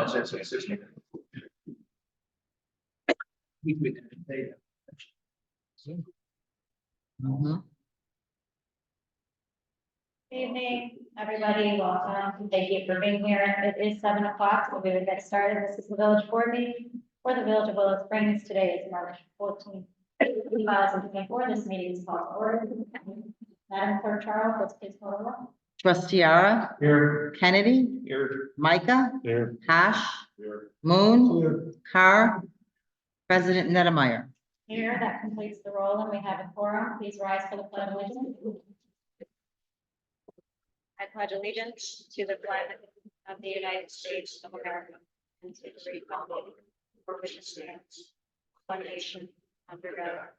much. That's what it's me. Good evening, everybody. Welcome. Thank you for being here. It is 7 o'clock, so we will get started. This is the village board meeting for the village of Willow Springs. Today is March 14th, 2024. This meeting is called to order. Madam Clerk Charles, let's please call the roll. Trustee Ara, Here. Kennedy, Here. Micah, Here. Hash, Here. Moon, Carr, President Nettlemeyer. Here, that completes the roll, and we have a quorum. Please rise for the pledge of allegiance. I pledge allegiance to the flag of the United States of America and to the republic for which it stands, one nation, under God,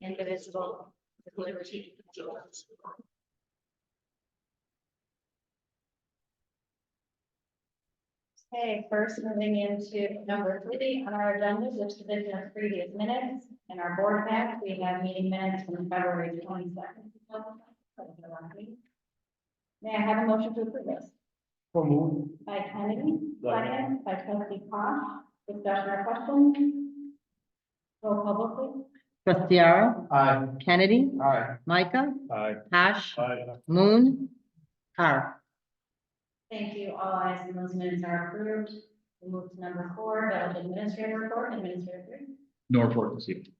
indivisible, with liberty and justice. Okay, first moving into number 3 on our agenda, which is division of previous minutes. In our board pack, we have meeting minutes from February 22nd. May I have a motion to approve this? For move. By Kennedy, second by trustee Posh. Discussion or question? Roll call vote, please. Trustee Ara, Aye. Kennedy, Aye. Micah, Aye. Hash, Aye. Moon, Carr. Thank you. All ayes and those minutes are approved. We move to number 4, village administrator report. Administrator 3. No report this evening.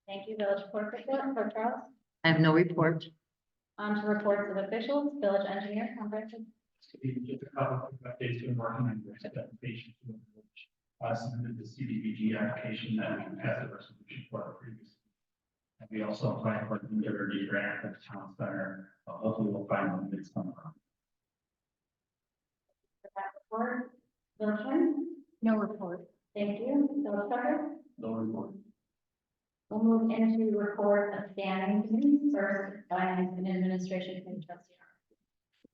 Thank you, village clerk report. Clerk Charles. I have no report. On to reports of officials. Village engineer, comprehensive. Just a couple of updates to working on your application. Submitted the CDBG application that we passed the resolution for previously. And we also applied for the Liberty grant at the town center. Hopefully we'll find one that's coming from. For that report. Village attorney? No report. Thank you. Village clerk? No report. We'll move into report of standing committees. First, finance and administration committee trustee.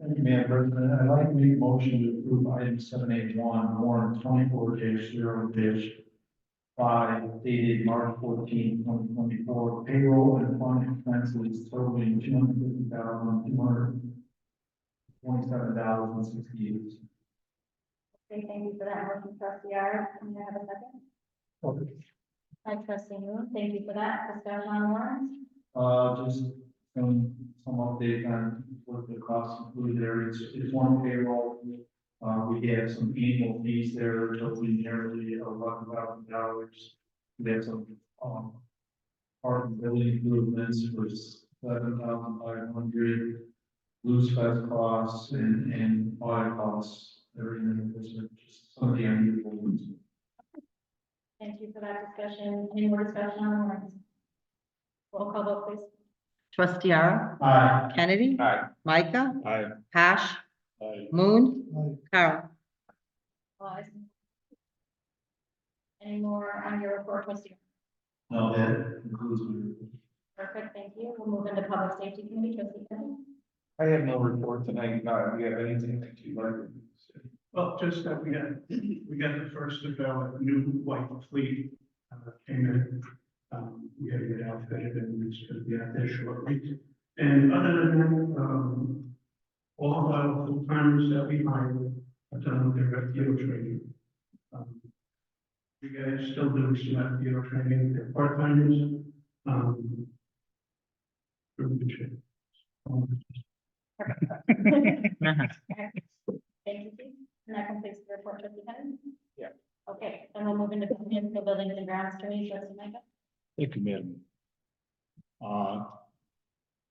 Thank you, Madam President. I'd like to make a motion to approve item 781, warrant 24-0-5 dated March 14, 2024, payroll and fund expenses totaling $250,227.68. Okay, thank you for that motion, trustee Ara. Can I have a second? By trustee Moon, thank you for that. Discussion on warrants. Just some update on what the costs included there. It's one payroll. We have some annual fees there totaling nearly $11,000. We have some, park and building improvements for 7,500. Loose fest costs and audit costs. Everything, those are just some of the unusual ones. Thank you for that discussion. Any more discussion on warrants? Roll call vote, please. Trustee Ara, Aye. Kennedy, Aye. Micah, Aye. Hash, Aye. Moon, Carr. All ayes. Any more on your report, trustee? No, that includes me. Perfect, thank you. We'll move into public safety committee, trustee Kennedy. I have no report tonight. Do you have anything that you'd like to say? Well, just that we got the first of our new white fleet came in. We had to get outfitted and it's going to be out there shortly. And other than that, all of our full timers that we hired are done with their FTO training. You guys still doing some FTO training, they're part timers. Thank you, Steve. And that completes the report, trustee Kennedy. Yeah. Okay, then we'll move into municipal buildings and grounds committee, trustee Micah. Thank you, madam.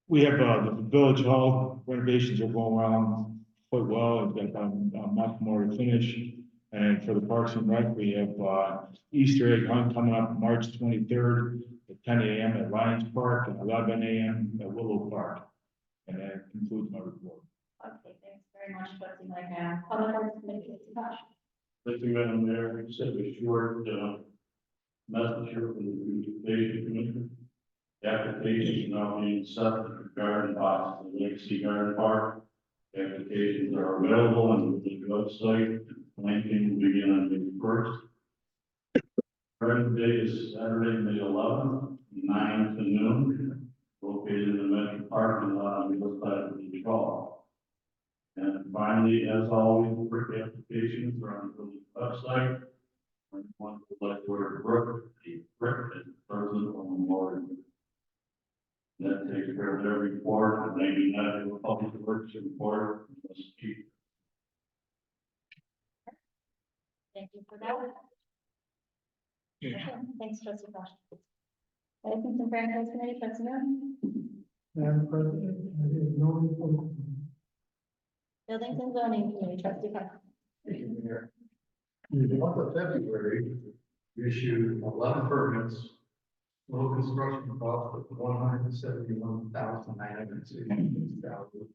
We have, the village hall renovations are going around quite well. It's got a month more to finish. And for the Parks and Rec, we have, Easter egg hunt coming up March 23rd at 10 a.m. at Lions Park and 11 a.m. at Willow Park. And that concludes my report. Okay, thanks very much, trustee Micah. Public works committee, trustee Posh. Thank you, Madam Mayor. You said a short, message here from the Beautification Commission. The application is now being set for garden box at the Legacy Garden Park. The applications are available on the website. Planting will begin on May 1st. Garden day is Saturday, May 11th, 9 to noon, located in the Metro parking lot on the other side of the hall. And finally, as always, work applications are on the website. Or you want to let the word Brook, the Brook is present on the board. That takes care of their report, and they do not have a public works report. Unless you- Thank you for that. Okay, thanks, trustee Josh. Citizens and Franchise Committee, trustee Moon. Madam President, I have no report. Buildings and Zoning Committee, trustee Cox. Thank you, Mayor. In the month of February, we issued 11 permits. Total construction cost of $171,966.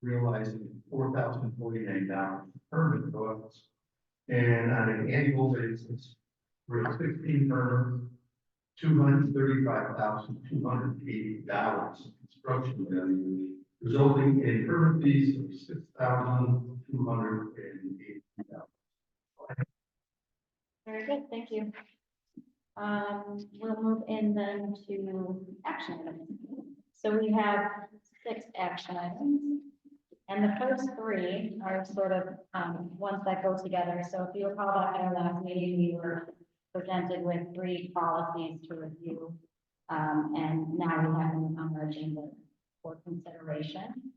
Realizing $4,049 permit costs. And on an annual basis, we're at 16 permits, $235,280 in construction value, resulting in permit fees of $6,280. Very good, thank you. We'll move in then to action items. So we have 6 action items. And the first 3 are sort of, ones that go together. So if you recall back at our last meeting, we were presented with 3 policies to review. And now we have them on our agenda for consideration.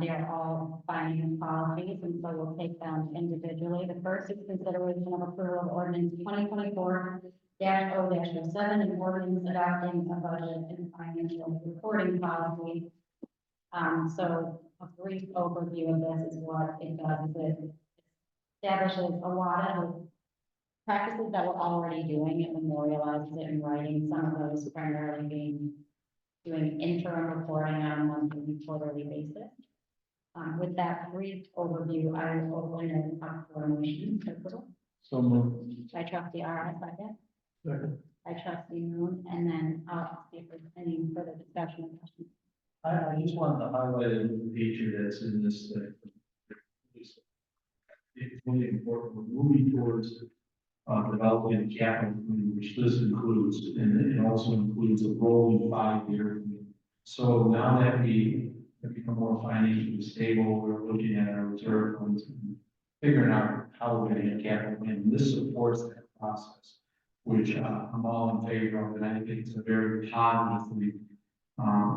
They are all binding policies, and so we'll take them individually. The first is consideration of approval of ordinance 2024-0-07, and ordinance adopting a budget and financial reporting policy. So a brief overview of this is what it does. It establishes a lot of practices that we're already doing. It memorializes it in writing, some of those primarily being doing interim reporting on a monthly and quarterly basis. With that brief overview, I will open it up for a motion. So moved. By trustee R, second. Second. By trustee Moon, and then I'll see if there's any further discussion or questions. I just wanted to highlight a feature that's in this thing. It's really important. We're moving towards developing a capital plan, which this includes, and it also includes a rolling 5-year. So now that we have become more financially stable, we're looking at our reserve funds and figuring out how we're going to get capital plan. This supports that process, which I'm all in favor of, and I think it's a very positive thing.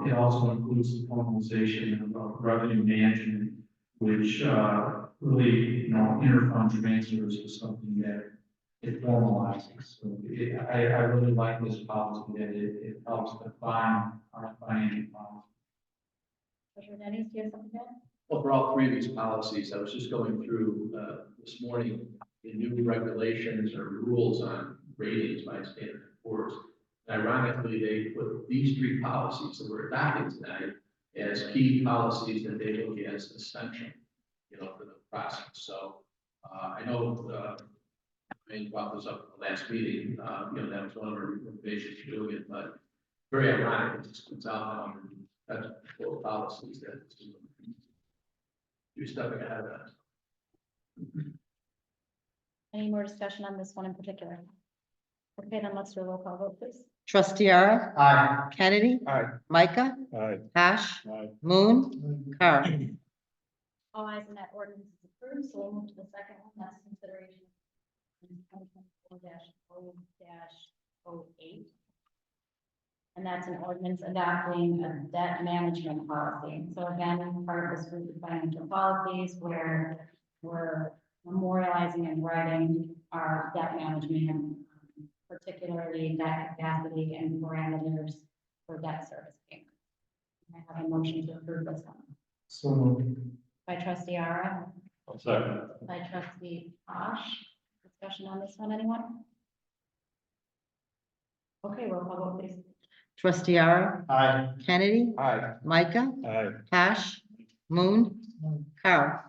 It also includes the formalization of revenue management, which really, interfund transfers is something that it formalizes. So I really like this policy that it helps define our financial policy. Treasurer Dennis, do you have something to add? Well, for all 3 of these policies, I was just going through this morning the new regulations or rules on ratings by Standard & Poor's. Ironically, they put these 3 policies that we're adopting tonight as key policies that they look at as essential, for the process. So I know I brought this up at the last meeting. That was one of our recommendations to do it, but very ironic. It just comes out on that's full policies that you're stepping ahead of that. Any more discussion on this one in particular? Okay, then let's do a roll call vote, please. Trustee R. Aye. Kennedy. Aye. Micah. Aye. Hash. Aye. Moon. Carl. All eyes on that ordinance is approved, so we'll move to the second one, that's consideration. 2024-0-08. And that's an ordinance adopting a debt management policy. So again, part of this group of financial policies where we're memorializing and writing our debt management, particularly debt capacity and parameters for debt service payments. I have a motion to approve this one. So moved. By trustee Ara, Second. by trustee Osh. Discussion on this one, anyone? Okay, roll call vote, please. Trustee R. Aye. Kennedy. Aye. Micah. Aye. Hash. Moon. Carl.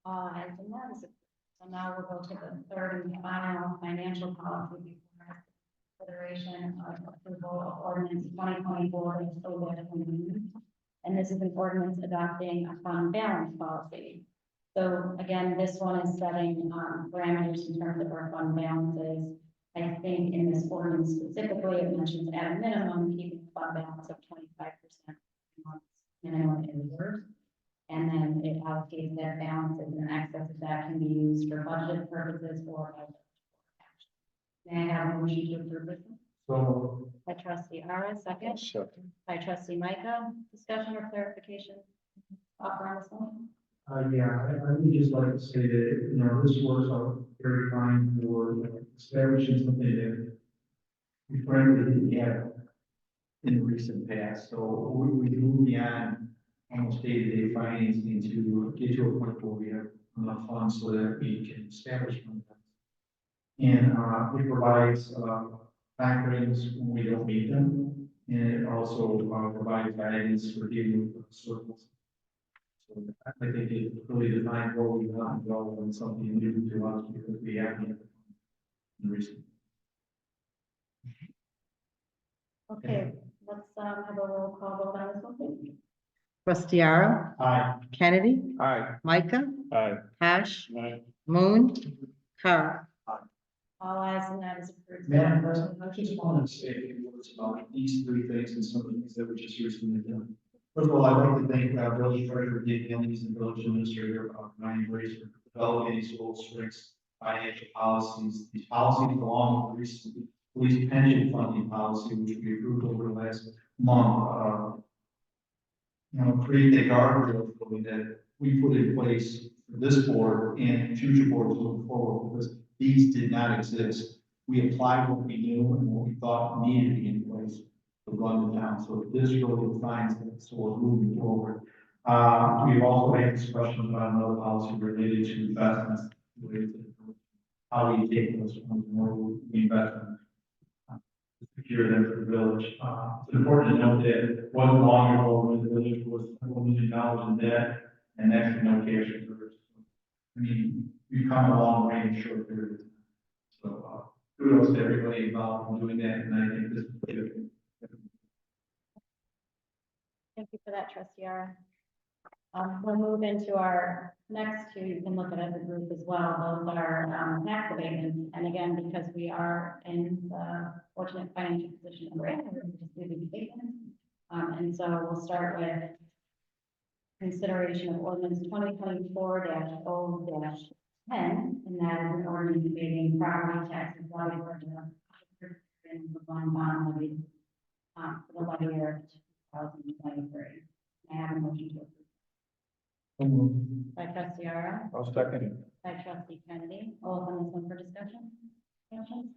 And that is, so now we'll go to the third and final financial policy before consideration of approval of ordinance 2024-0-21. And this is an ordinance adopting a fund balance policy. So again, this one is setting parameters in terms of our fund balances. I think in this ordinance specifically, it mentions at a minimum, keeping a fund balance of 25% minimum in reserves. And then it allocates that balances and excess of that can be used for budget purposes or. May I have a motion to approve this? So, By trustee Ara, second. By trustee Micah, discussion or clarification? Offer on this one? I would just like to say that, you know, this works out very fine for establishing something that we frankly didn't have in the recent past. So we move beyond almost day-to-day financing to get to a point where we have enough funds so that we can establish one. And it provides factorings when we don't meet them, and it also provides guidance for dealing with circles. So I think it really defines what we want to go when something new to us because we haven't in recent. Okay, let's have a roll call vote on this one, please. Trustee Ara, Aye. Kennedy, Aye. Micah, Aye. Cash, Aye. Moon, Carl. All ayes and that is approved. Madam President, I just want to say a few words about these three things and some of the things that we just recently done. First of all, I'd like to thank Village Treasurer Dave Gillings and Village Administrator Ryan Grace for developing these full strengths financial policies. These policies along with the recent police pension funding policy, which we approved over the last month, create the guardrails that we put in place for this board and future boards moving forward, because these did not exist. We applied what we knew and what we thought needed to be in place to run the town. So this really defines it. So we're moving forward. We've also had discussions about another policy related to investments, related to how we take those funds and where we invest them. To secure them for the village. It's important to note that it wasn't long ago when the village was $1 million in debt and actually no cash reserves. I mean, we've come a long way in a short period of time. So, kudos to everybody involved in doing that, and I think this is good. Thank you for that, trustee Ara. We'll move into our next two, you can look at it as a group as well, those are tax abatements. And again, because we are in the fortunate financial position that we're in, we're going to just do the abatements. And so we'll start with consideration of ordinance 2024-0-10, and that is an ordinance abating property taxes levied for the bond levy for the levy year 2023. I have a motion to approve. By trustee Ara, I'll second it. by trustee Kennedy, all on this one for discussion? Questions?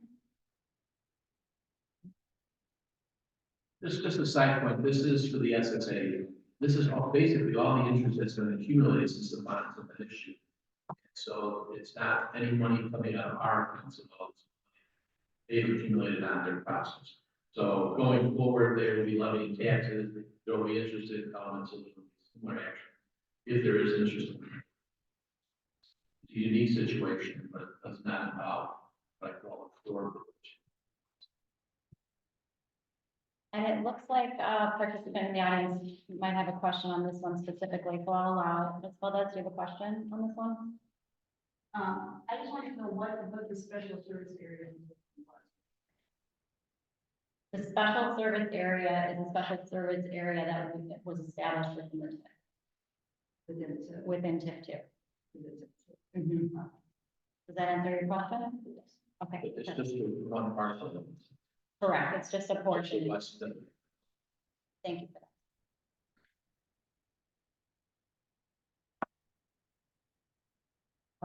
Just a side point, this is for the SSA. This is basically all the interest that's been accumulated since the bonds have been issued. So it's not any money coming out of our accounts at all. They've accumulated on their process. So going forward, they will be levying taxes, there will be interest income, and so there will be similar action. If there is interest. It's a unique situation, but it does not involve like all the floor. And it looks like a participant in the audience might have a question on this one specifically, so I'll allow it. Ms. Valdez, do you have a question on this one? I just wanted to know what the special service area was. The special service area is a special service area that was established within the TIF. Within TIF two. Mhm. Does that answer your question? Okay. It's just one part of it. Correct, it's just a portion. Less than. Thank you for that.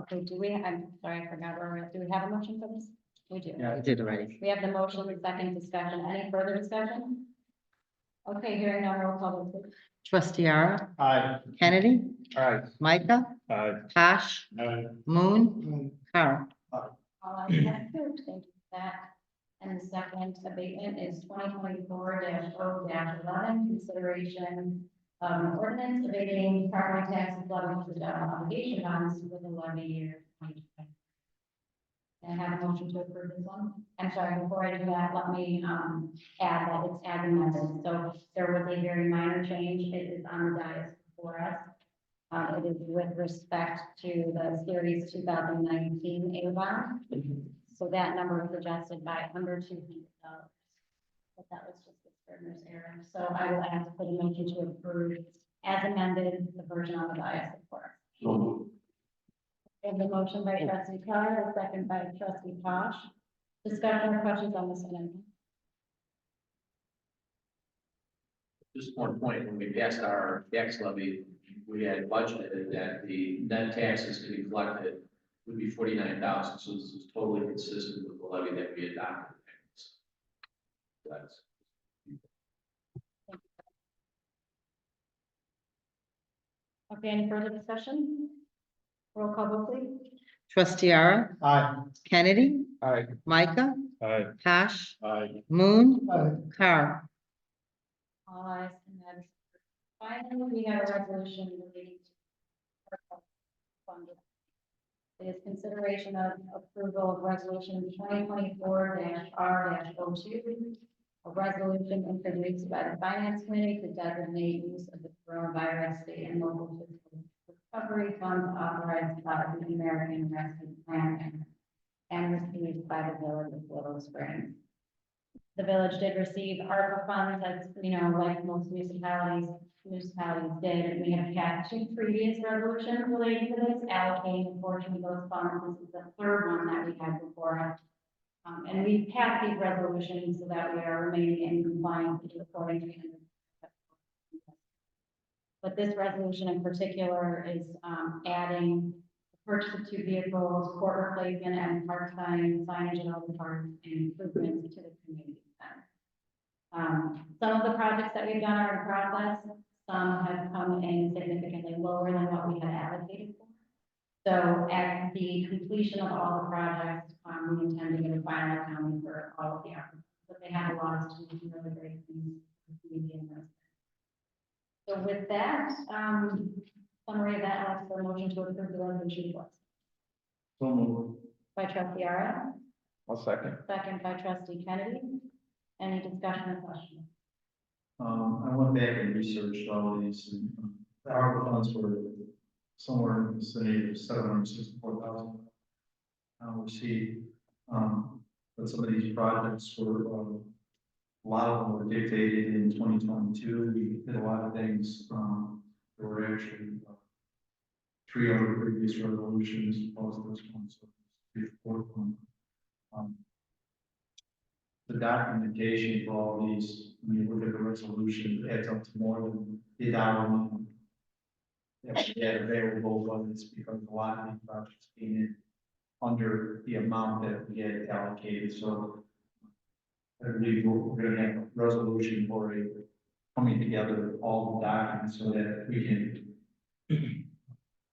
Okay, I'm sorry, I forgot where we're at. Do we have a motion for this? We do. I did already. We have the motion, the second discussion. Any further discussion? Okay, hearing none, roll call vote, please. Trustee Ara, Aye. Kennedy, Aye. Micah, Aye. Cash, Aye. Moon, Carl. All ayes have it. Thank you for that. And the second abatement is 2024-0-11, consideration of an ordinance abating property taxes levied for general obligation bonds with a levy year 2020. And I have a motion to approve this one. I'm sorry, before I do that, let me add that it's as amended. So there was a very minor change. It is on the dais before us. It is with respect to the series 2019 A bond. So that number was adjusted by under $200. But that was just the Scrivener's error. So I will ask for the motion to approve as amended, the version on the dais, of course. So, We have the motion by trustee Carr, a second by trustee Tosh. Discussion or questions on this amendment? Just one point, when we passed our tax levy, we had budgeted that the net taxes to be collected would be 49,000, so this is totally consistent with the levy that we adopted. That's. Okay, any further discussion? Roll call vote, please. Trustee Ara, Aye. Kennedy, Aye. Micah, Aye. Tosh, I, Moon, Carr. All ayes, and that is. Finally, we have a resolution relating to ARPA funding. It is consideration of approval of resolution 2024-R-02. A resolution introduced by the finance committee to designate use of the coronavirus state and local fiscal recovery funds authorized by the American Rescue Plan and received by the village of Willow Springs. The village did receive ARPA funds, as you know, like most municipalities did, and we have had 2 previous resolutions relating to this, allocating a portion of those funds. This is the 3rd one that we had before us. And we passed these resolutions so that we are remaining in compliance with according to. But this resolution in particular is, adding the purchase of 2 vehicles, court replacement and park sign, signage and other parks, and improvements to the community center. Some of the projects that we've done are in process. Some have come in significantly lower than what we had allocated for. So at the completion of all the projects, we intend to get a final accounting for all of the efforts. But they have allowed us to do some really great things for the community and residents. So with that, summary of that, I'll ask for a motion to approve the resolution request. so moved. By trustee Ara, I'll second. second by trustee Kennedy. Any discussion or question? I went back and researched all these, and the ARPA funds were somewhere in the vicinity of 764,000. We see, but some of these projects were, a lot of them were dictated in 2022. We did a lot of things, that were actually, 3 other previous resolutions, plus this one, so 3 or 4 of them. The documentation for all these, when you look at the resolution, it adds up to more than the dollar that we had available, but it's because a lot of these projects came in under the amount that we had allocated, so I believe we're gonna have a resolution for a coming together of all the documents so that we can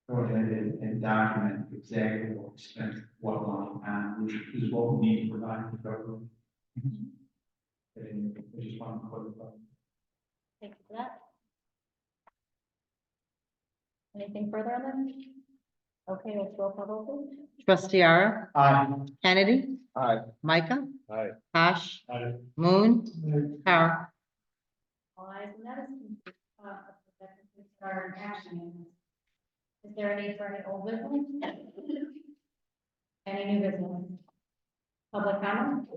go ahead and document exactly what we spent, what money on, which is what we need to provide to the government. And I just want to clarify. Thank you for that. Anything further on this? Okay, let's roll call vote, please. Trustee Ara, Aye. Kennedy, Aye. Micah, Aye. Tosh, I, Moon, Carr. All ayes, and that is, that completes our action. Is there a need for any old business? Any new business? Public comment?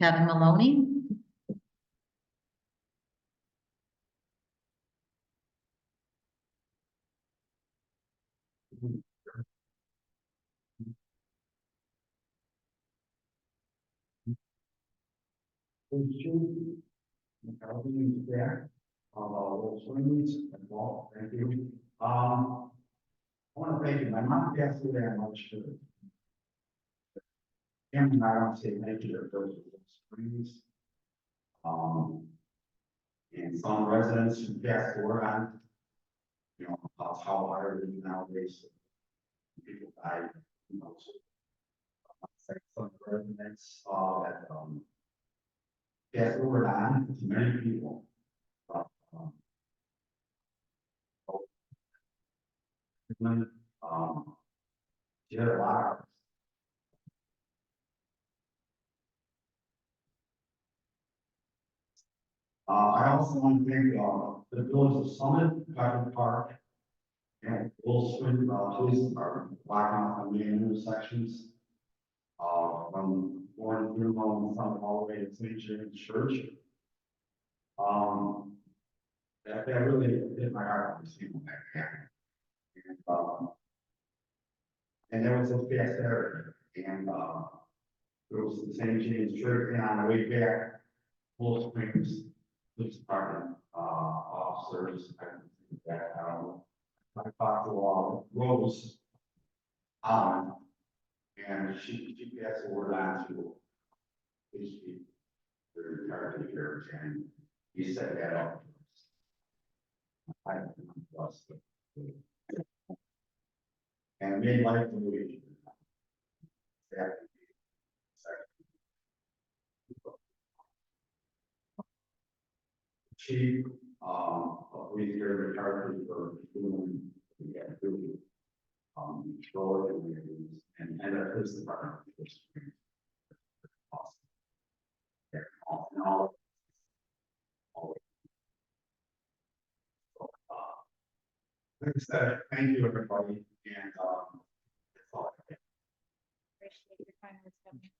Kevin Maloney. There, Willow Springs, and Walt, thank you. I want to thank you, my mom passed away on March 3rd. And I want to say thank you to those Willow Springs. And some residents who passed away on, you know, how hard it is nowadays. People die, you know, so. Some residents, that, passed over on to many people. She had a lot. I also want to thank, the village of Summit, Garden Park, And Wolf Spring, Police Department, blocking off the main intersections. From Warren through home, from all the way to St. James Church. That really hit my heart to see that happen. And there was a fast area, and, it was the St. James Church, and on the way back, Wolf Springs Police Department, officers, that, I talked to, Rose, and she passed the word on to police chief, the retired here, and he set that up. I was, and made life the movie. Chief, police here retired for doing, control and our police department. Awesome. Yeah, all. Like I said, thank you, everybody, and, that's all I have. Appreciate your time this coming.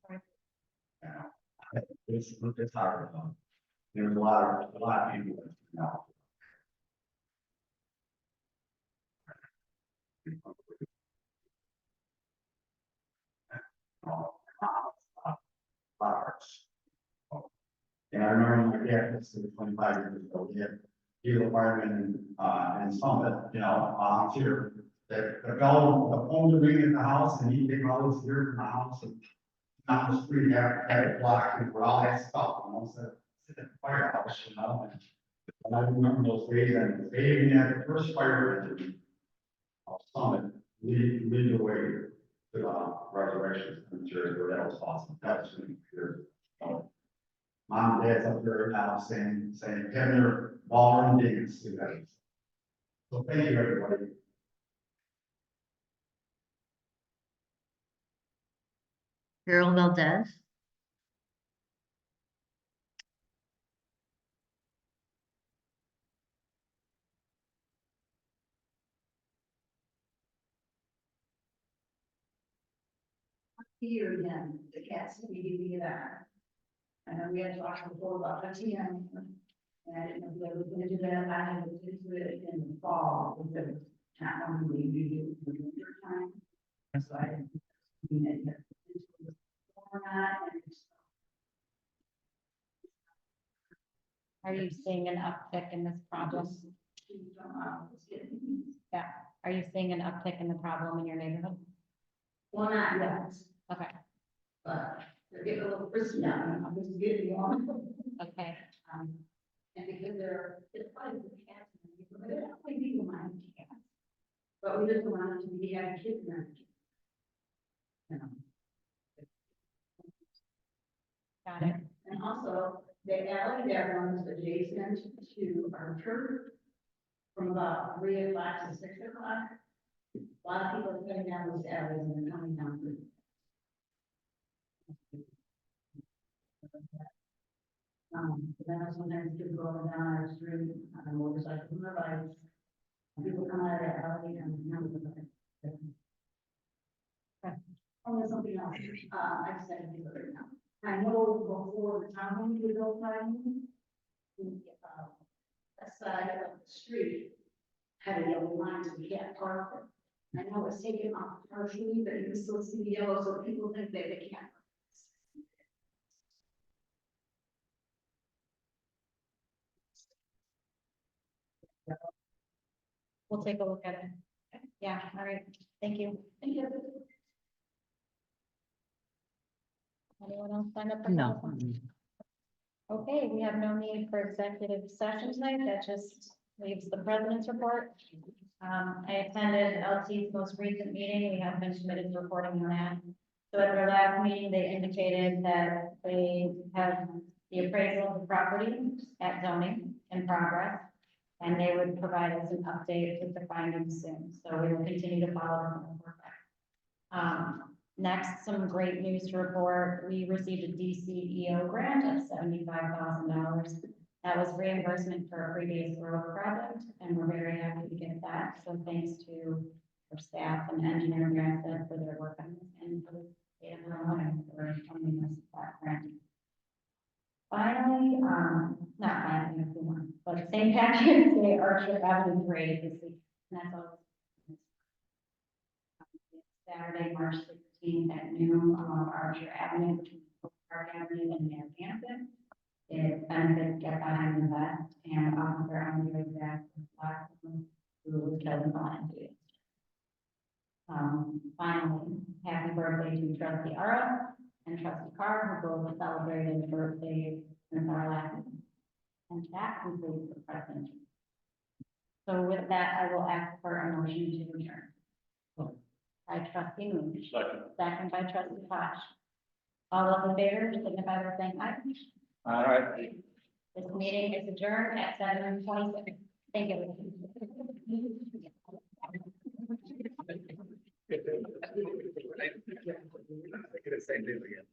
It's hard, there's a lot of people that, and I remember my dad, this is 25 years ago, he was a fireman and Summit, volunteer. The bell, the phone would ring at the house, and he'd take all his gear from the house and down the street, have it blocked, and all that stuff, so at the firehouse, and I remember those days, and they even had the first fire engine of Summit lead the way to resurrection cemetery, where that was awesome. That was really good. Mom and dad's up there now saying, having their ballroom dance together. So thank you, everybody. Carol Valdez. Here again, the cats, we do that. I know we had talked before about the TM. And I didn't know if they were gonna do that, I had looked into it in the fall, because it's not one we do in the winter time. So I didn't. Or not, and Are you seeing an uptick in this problem? Yeah, are you seeing an uptick in the problem in your neighborhood? well, not yet, Okay, but they're getting a little frisky now, and I'm just getting on. okay, And because it's probably the cats, but they're not like people mind cats. But we just want them to be having kids in there. You know. got it. And also, the alley that runs adjacent to our church from about 3 o'clock to 6 o'clock. A lot of people are coming down those alleys and they're coming down. Then sometimes people going down our street on a motorcycle, on their bikes. And people come out of that alley and come to the. Oh, there's something else, I just had to think of it now. I know before the town was built, that side of the street had a yellow line, so we can't park it. I know it's taken off partially, but you can still see the yellow, so people think that they can't. We'll take a look at it. Yeah, all right, thank you. Thank you. Anyone else sign up for? No. comment? Okay, we have no need for executive session tonight, that just leaves the president's report. I attended LT's most recent meeting, we have been committed to reporting on that. So at their last meeting, they indicated that they have the appraisal of the property at zoning in progress. And they would provide us an update with the findings soon, so we will continue to follow them. Next, some great news to report. We received a DCEO grant of $75,000 That was reimbursement for a previous road project, and we're very happy to get that. So thanks to our staff and engineering grant for their work on this, and for the state of Illinois for funding us that grant. Finally, not finally, if we want, but St. Patrick's Day Archer Avenue Parade this week, and that's all. Saturday, March 16th at noon along Archer Avenue between Oak Park Avenue and Narragansett. It benefits Get Behind the Vest and Officer Andre Zach who doesn't volunteer. Finally, happy birthday to Trustee Ara and Trustee Carr, who both celebrated birthdays since our last meeting. And that concludes the presentation. So with that, I will ask for a motion to adjourn. By Trustee Moon. Second by Trustee Fox. All those in favor, signify by saying aye. All right. This meeting is adjourned at 7:26. Thank you. Same thing again.